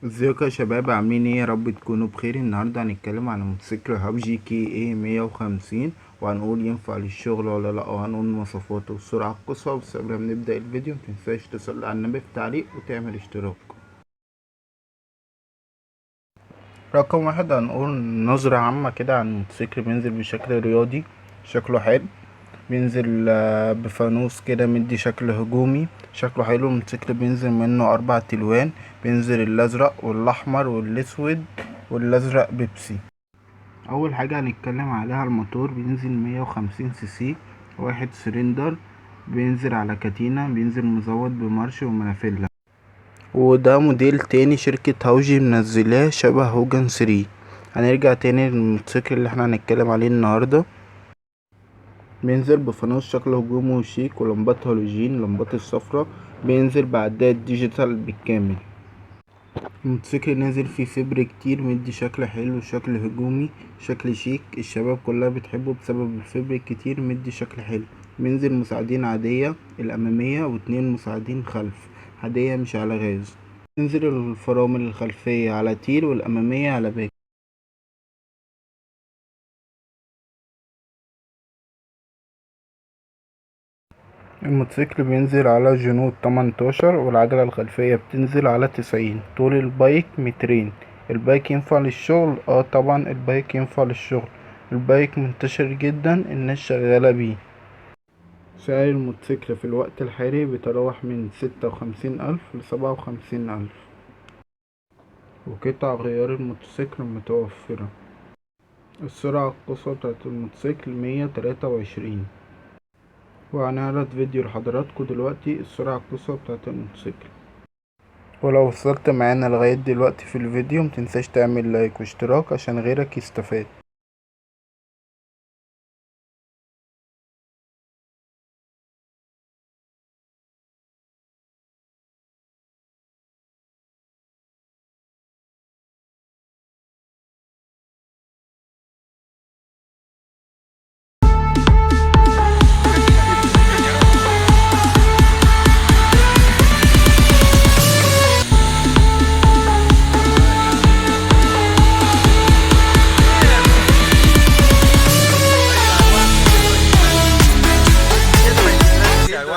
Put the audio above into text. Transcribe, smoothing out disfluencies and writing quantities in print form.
ازيكم يا شباب، عاملين ايه؟ يا رب تكونوا بخير. النهارده هنتكلم عن موتوسيكل هابجي كي اي 150، وهنقول ينفع للشغل ولا لا، وهنقول مواصفاته والسرعه القصوى. بس قبل ما نبدا الفيديو متنساش تصلي على النبي في تعليق وتعمل اشتراك. رقم واحد، هنقول نظرة عامة كده عن الموتوسيكل. بينزل بشكل رياضي، شكله حلو. بينزل بفانوس كده مدي شكل هجومي، شكله حلو. الموتوسيكل بينزل منه 4 ألوان، بينزل الازرق والاحمر والاسود والازرق بيبسي. اول حاجة هنتكلم عليها الموتور. بينزل 150 سي سي، واحد سلندر. بينزل على كاتينا، بينزل مزود بمارش ومنافلة. وده موديل تاني شركة هاوجي منزلاه شبه هوجن 3. هنرجع تاني للموتوسيكل اللي احنا هنتكلم عليه النهاردة. بينزل بفانوس شكل هجومي وشيك، ولمبات هالوجين، لمبات الصفرة. بينزل بعداد ديجيتال بالكامل. الموتوسيكل نازل فيه فبر كتير، مدي شكل حلو، شكل هجومي، شكل شيك. الشباب كلها بتحبه بسبب الفبر الكتير، مدي شكل حلو. بينزل مساعدين عادية الأمامية، واتنين مساعدين خلف عادية مش على غاز. تنزل الفرامل الخلفية على تير، والأمامية على باك. الموتوسيكل بينزل على جنود 18، والعجلة الخلفية بتنزل على 90. طول البايك 2 مترين. البايك ينفع للشغل؟ طبعا البايك ينفع للشغل. البايك منتشر جدا، الناس شغالة بيه. سعر الموتوسيكل في الوقت الحالي بيتراوح من 56 ألف ل57 ألف. وقطع غيار الموتوسيكل متوفرة. السرعة القصوى بتاعت الموتوسيكل 123. وهنعرض فيديو لحضراتكم دلوقتي السرعة القصوى بتاعت الموتوسيكل. ولو وصلت معانا لغاية دلوقتي في الفيديو متنساش تعمل لايك واشتراك عشان غيرك يستفاد.